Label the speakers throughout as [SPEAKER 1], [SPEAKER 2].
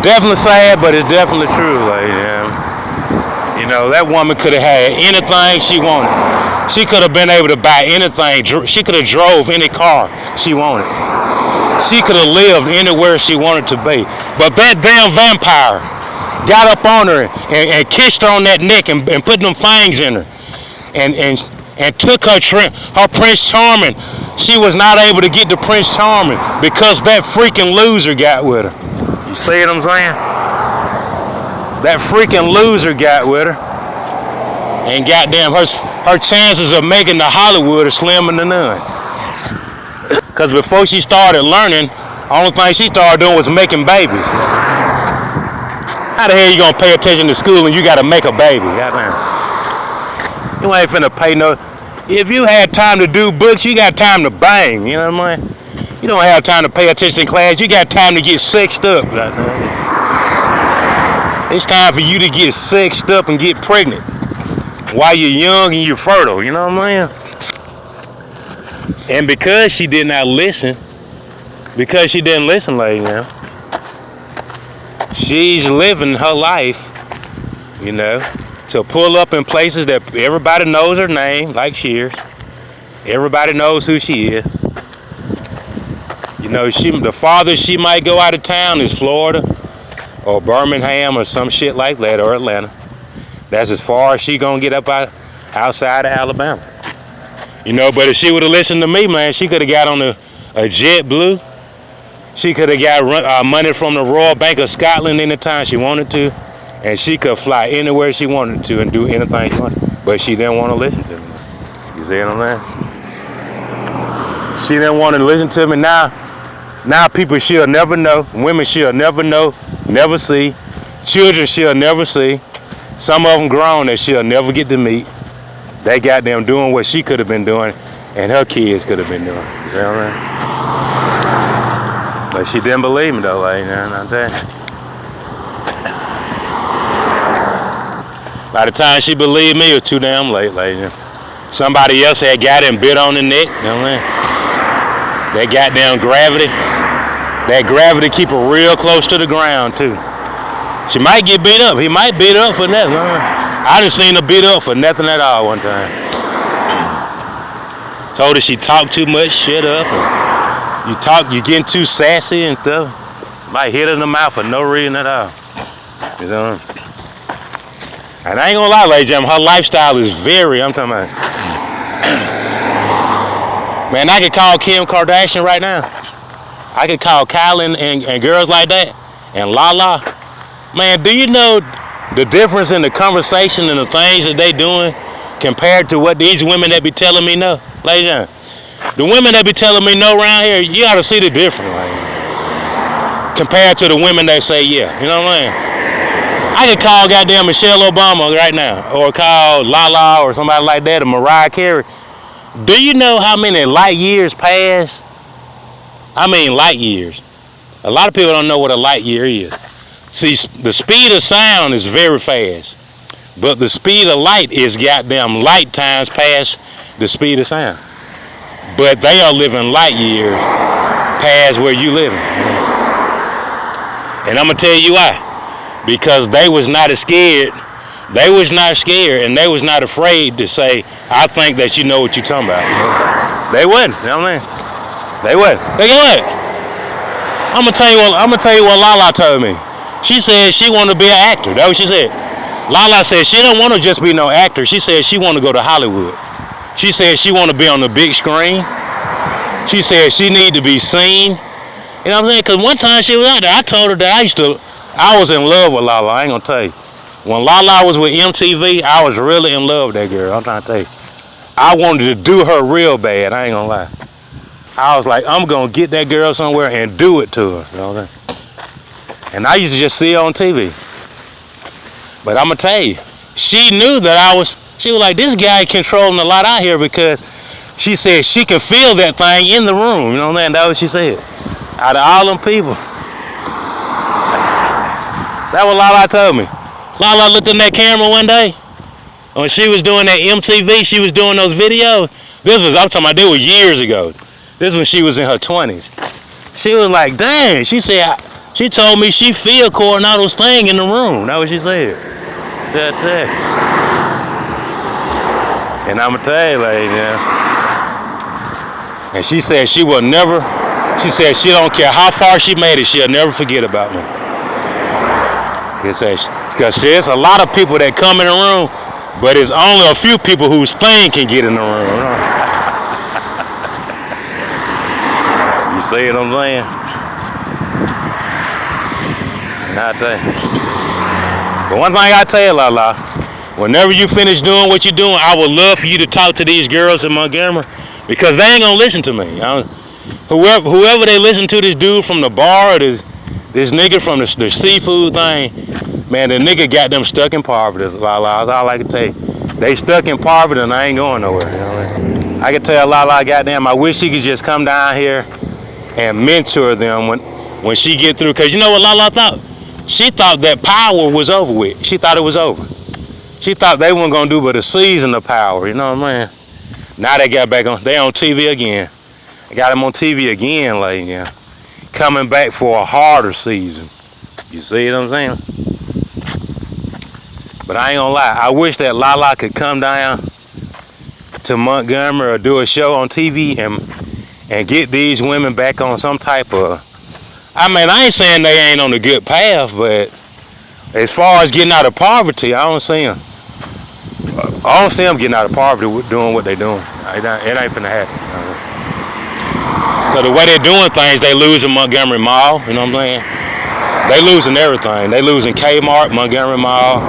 [SPEAKER 1] definitely sad, but it's definitely true. Like, you know, that woman could have had anything she wanted. She could have been able to buy anything. She could have drove any car she wanted. She could have lived anywhere she wanted to be. But that damn vampire got up on her and kissed her on that neck and put them fangs in her. And took her Prince Charming. She was not able to get to Prince Charming because that freaking loser got with her. You see what I'm saying? That freaking loser got with her. And goddamn, her chances of making the Hollywood are slim to none. Because before she started learning, the only thing she started doing was making babies. How the hell you gonna pay attention to school and you gotta make a baby? Goddamn. You ain't finna pay no. If you had time to do books, you got time to bang. You know what I mean? You don't have time to pay attention in class. You got time to get sexed up. It's time for you to get sexed up and get pregnant while you're young and you're fertile. You know what I mean? And because she did not listen, because she didn't listen, lady, now, she's living her life, you know, to pull up in places that everybody knows her name, like Shears. Everybody knows who she is. You know, the farthest she might go out of town is Florida or Birmingham or some shit like that, or Atlanta. That's as far as she gonna get up outside of Alabama. You know, but if she would have listened to me, man, she could have got on a JetBlue. She could have got money from the Royal Bank of Scotland anytime she wanted to. And she could fly anywhere she wanted to and do anything she wanted. But she didn't want to listen to me. You see what I'm saying? She didn't want to listen to me. Now people she'll never know. Women she'll never know, never see. Children she'll never see. Some of them grown that she'll never get to meet. They got them doing what she could have been doing and her kids could have been doing. You see what I'm saying? But she didn't believe me though, like, you know what I'm saying? By the time she believed me, it was too damn late, like, you know? Somebody else had got him bit on the neck, you know what I mean? That goddamn gravity. That gravity keep her real close to the ground too. She might get beat up. He might beat her up for nothing. I done seen her beat up for nothing at all one time. Told her she talked too much, shut up. And you getting too sassy and stuff. Might hit her in the mouth for no reason at all. You know? And I ain't gonna lie, ladies and gentlemen, her lifestyle is I'm talking about. Man, I could call Kim Kardashian right now. I could call Kylie and girls like that. And Lala. Man, do you know the difference in the conversation and the things that they doing compared to what these women that be telling me no? Ladies and gentlemen, the women that be telling me no around here, you gotta see the difference, like, compared to the women that say yeah. You know what I'm saying? I could call goddamn Michelle Obama right now, or call Lala or somebody like that, or Mariah Carey. Do you know how many light years pass? I mean light years. A lot of people don't know what a light year is. See, the speed of sound is very fast, but the speed of light is goddamn light times past the speed of sound. But they are living light years past where you living. And I'm gonna tell you why. Because they was not as scared. They was not scared, and they was not afraid to say, I think that you know what you're talking about. They wasn't, you know what I mean? They wasn't. They what? I'm gonna tell you what Lala told me. She said she wanted to be an actor. That's what she said. Lala said she don't want to just be no actor. She said she want to go to Hollywood. She said she want to be on the big screen. She said she need to be seen. You know what I'm saying? Because one time she was out there, I told her that I was in love with Lala. I ain't gonna tell you. When Lala was with MTV, I was really in love with that girl. I'm trying to tell you. I wanted to do her real bad. I ain't gonna lie. I was like, I'm gonna get that girl somewhere and do it to her. You know what I'm saying? And I used to just see her on TV. But I'm gonna tell you, she knew that she was like, this guy controlling a lot out here, because she said she can feel that thing in the room. You know what I'm saying? That's what she said. Out of all them people. That's what Lala told me. Lala looked in that camera one day. When she was doing that MTV, she was doing those videos. I'm talking about, this was years ago. This was when she was in her 20s. She was like, dang. She said, She told me she feel Coronado's thing in the room. That's what she said. Tell. And I'ma tell you, lady, and she said she will never, she said she don't care how far she made it, she'll never forget about me. Because there's a lot of people that come in the room, but it's only a few people whose thing can get in the room. You see what I'm saying? Not that. But one thing I tell you, Lala, whenever you finish doing what you're doing, I would love for you to talk to these girls in Montgomery, because they ain't gonna listen to me. Whoever they listen to, this dude from the bar or this nigga from the seafood thing, man, the nigga got them stuck in poverty, Lala. That's all I can tell you. They stuck in poverty and I ain't going nowhere. You know what I mean? I can tell Lala, goddamn, I wish she could just come down here and mentor them when she get through. Because you know what Lala thought? She thought that power was over with. She thought it was over. She thought they weren't gonna do but a season of power, you know what I mean? Now they got back on, they on TV again. They got them on TV again, like, yeah. Coming back for a harder season. You see what I'm saying? But I ain't gonna lie, I wish that Lala could come down to Montgomery or do a show on TV and get these women back on some type of, I mean, I ain't saying they ain't on a good path, but as far as getting out of poverty, I don't see them. I don't see them getting out of poverty doing what they're doing. It ain't finna happen. So the way they're doing things, they losing Montgomery Mall, you know what I'm saying? They losing everything. They losing Kmart, Montgomery Mall.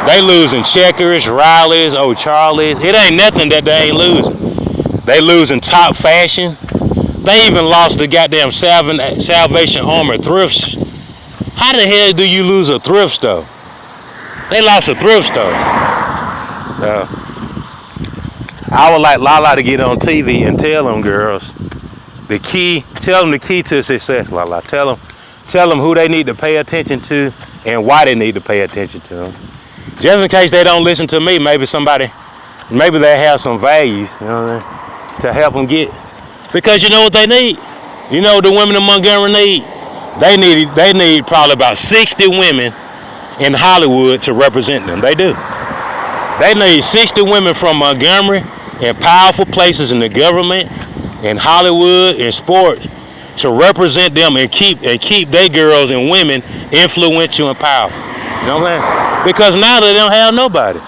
[SPEAKER 1] They losing Checkers, Riley's, Old Charlie's. It ain't nothing that they ain't losing. They losing Top Fashion. They even lost the goddamn Salvation Army thrift. How the hell do you lose a thrift store? They lost a thrift store. I would like Lala to get on TV and tell them girls tell them the key to success, Lala. Tell them who they need to pay attention to and why they need to pay attention to them. Just in case they don't listen to me, maybe they have some values, you know what I mean, to help them get. Because you know what they need? You know what the women in Montgomery need? They need probably about 60 women in Hollywood to represent them. They do. They need 60 women from Montgomery in powerful places in the government, in Hollywood, in sports, to represent them and keep their girls and women influential and powerful. You know what I'm saying? Because now they don't have nobody.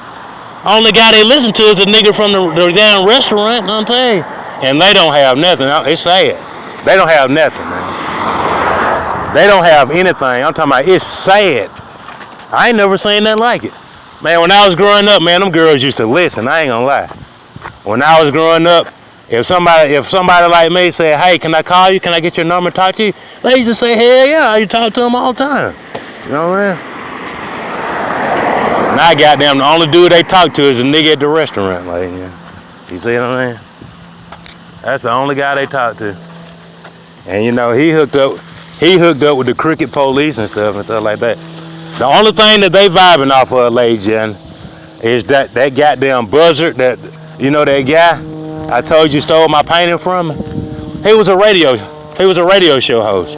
[SPEAKER 1] Only guy they listen to is a nigga from the damn restaurant, you know what I'm saying? And they don't have nothing. It's sad. They don't have nothing, man. They don't have anything. I'm talking about, it's sad. I ain't never seen nothing like it. Man, when I was growing up, man, them girls used to listen. I ain't gonna lie. When I was growing up, if somebody like me said, hey, can I call you? Can I get your number and talk to you? They used to say, hell yeah, I used to talk to them all the time. You know what I mean? Now, goddamn, the only dude they talk to is a nigga at the restaurant. Like, yeah. You see what I mean? That's the only guy they talk to. And you know, he hooked up with the crooked police and stuff like that. The only thing that they vibing off of, Lady Jen, is that goddamn buzzard, that, you know, that guy I told you stole my painting from me? He was a radio show host.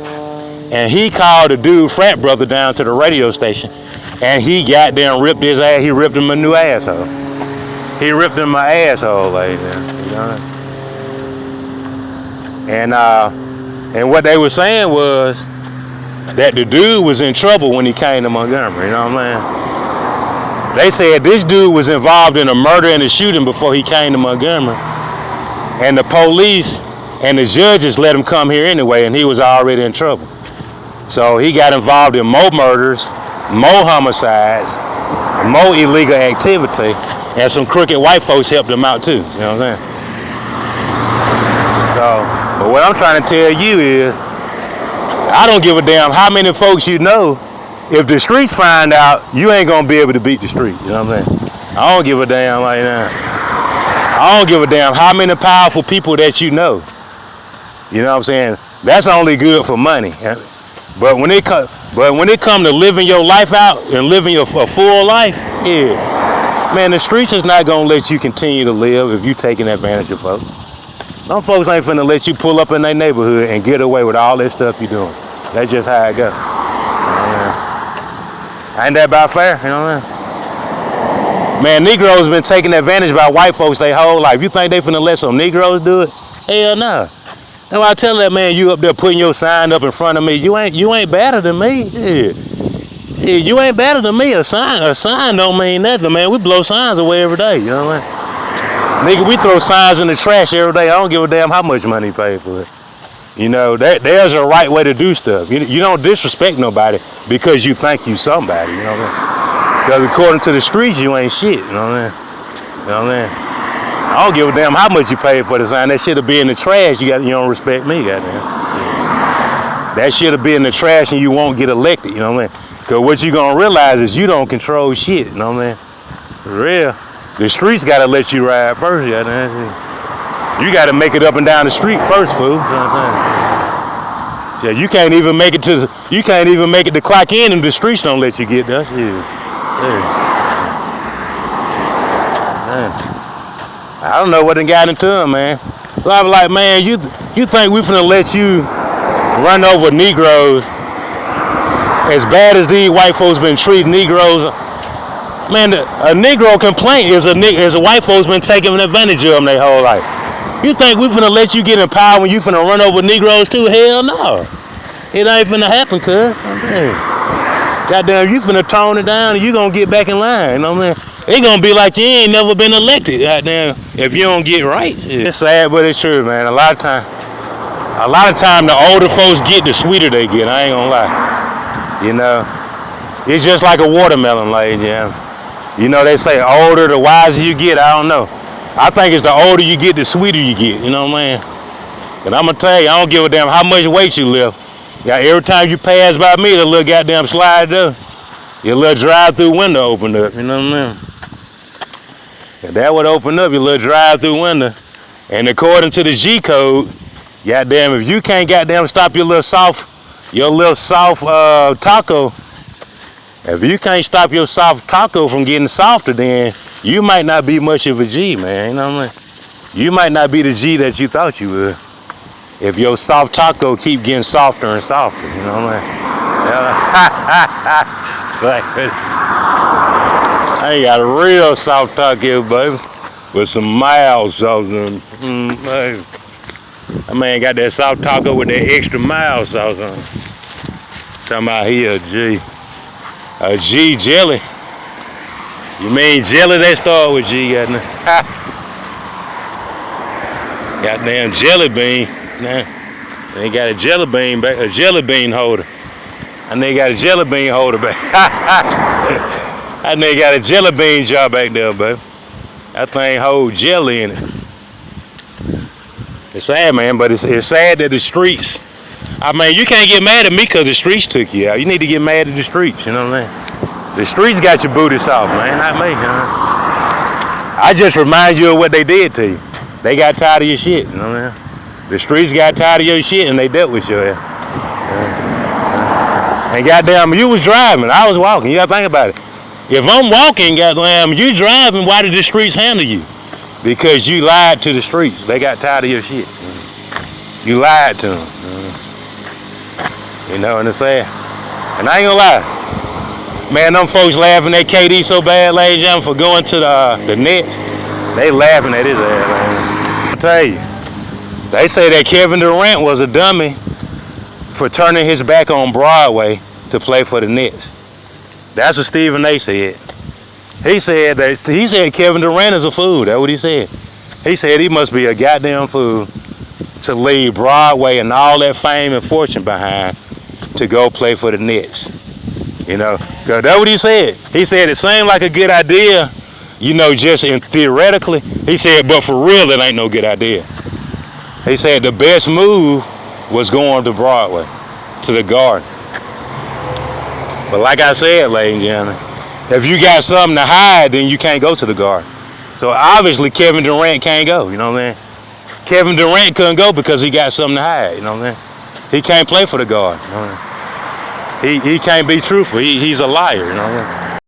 [SPEAKER 1] And he called a dude, frat brother, down to the radio station, and he goddamn ripped his ass. He ripped him a new asshole. He ripped him my asshole, like that. You know? And what they were saying was that the dude was in trouble when he came to Montgomery, you know what I'm saying? They said this dude was involved in a murder and a shooting before he came to Montgomery. And the police and the judges let him come here anyway, and he was already in trouble. So he got involved in more murders, more homicides, more illegal activity, and some crooked white folks helped him out too, you know what I'm saying? So, but what I'm trying to tell you is, I don't give a damn how many folks you know. If the streets find out, you ain't gonna be able to beat the street. You know what I'm saying? I don't give a damn like that. I don't give a damn how many powerful people that you know. You know what I'm saying? That's only good for money. But when it comes to living your life out and living a full life, yeah, man, the streets is not gonna let you continue to live if you taking advantage of folks. Some folks ain't finna let you pull up in their neighborhood and get away with all that stuff you're doing. That's just how it go. Ain't that about fair? You know what I mean? Man, Negroes been taking advantage by white folks their whole life. You think they finna let some Negroes do it? Hell no. That's why I tell that man, you up there putting your sign up in front of me. You ain't better than me. Shit, you ain't better than me. A sign don't mean nothing, man. We blow signs away every day. You know what I mean? Nigga, we throw signs in the trash every day. I don't give a damn how much money you pay for it. You know, there's a right way to do stuff. You don't disrespect nobody because you think you somebody. You know what I mean? Because according to the streets, you ain't shit. You know what I mean? You know what I mean? I don't give a damn how much you paid for the sign. That shit'll be in the trash. You don't respect me, goddamn. That shit'll be in the trash and you won't get elected. You know what I mean? Because what you gonna realize is you don't control shit. You know what I mean? For real. The streets gotta let you ride first, goddamn. You gotta make it up and down the street first, fool. You know what I'm saying? Yeah, you can't even make it to clock in, and the streets don't let you get there. Shit. Yeah. I don't know what done got into him, man. So I was like, man, you think we finna let you run over Negroes as bad as these white folks been treating Negroes? Man, a Negro complaint is a white folks been taking advantage of them their whole life. You think we finna let you get in power when you finna run over Negroes too? Hell no. It ain't finna happen, cuz. Goddamn, you finna tone it down and you gonna get back in line, you know what I mean? It gonna be like you ain't never been elected, goddamn, if you don't get right. It's sad, but it's true, man. A lot of time, the older folks get, the sweeter they get. I ain't gonna lie. You know, it's just like a watermelon, like, yeah. You know, they say older, the wiser you get. I don't know. I think it's the older you get, the sweeter you get. You know what I mean? And I'm gonna tell you, I don't give a damn how much weight you lift. Yeah, every time you pass by me, the little goddamn slide up, your little drive-through window opened up. You know what I mean? And that would open up your little drive-through window. And according to the G code, goddamn, if you can't goddamn stop your little soft taco, if you can't stop your soft taco from getting softer, then you might not be much of a G, man. You know what I mean? You might not be the G that you thought you would. If your soft taco keep getting softer and softer, you know what I mean? I ain't got a real soft taco, baby, with some mild sauce on it. Baby. That man got that soft taco with that extra mild sauce on it. Talking about he a G. A G jelly. You mean jelly that start with G, goddamn? Goddamn jelly bean. Nah, they got a jelly bean holder. And they got a jelly bean holder back. And they got a jelly bean jar back there, baby. That thing hold jelly in it. It's sad, man, but it's sad that the streets. I mean, you can't get mad at me because the streets took you out. You need to get mad at the streets, you know what I mean? The streets got your booty soft, man, not me, huh? I just remind you of what they did to you. They got tired of your shit, you know what I mean? The streets got tired of your shit and they dealt with you. And goddamn, you was driving, I was walking. You gotta think about it. If I'm walking, goddamn, you driving, why did the streets handle you? Because you lied to the streets. They got tired of your shit. You lied to them. You know what I'm saying? And I ain't gonna lie. Man, them folks laughing at KD so bad, ladies and gentlemen, for going to the Nets. They laughing at his ass, man. I'll tell you. They say that Kevin Durant was a dummy for turning his back on Broadway to play for the Nets. That's what Stephen A. said. He said Kevin Durant is a fool. That's what he said. He said he must be a goddamn fool to leave Broadway and all that fame and fortune behind to go play for the Nets. You know, cause that's what he said. He said it seemed like a good idea, you know, just in theoretically. He said, but for real, it ain't no good idea. He said the best move was going to Broadway, to the Garden. But like I said, ladies and gentlemen, if you got something to hide, then you can't go to the Garden. So obviously Kevin Durant can't go, you know what I mean? Kevin Durant couldn't go because he got something to hide, you know what I mean? He can't play for the Garden, you know what I mean? He can't be truthful, he's a liar, you know what I mean?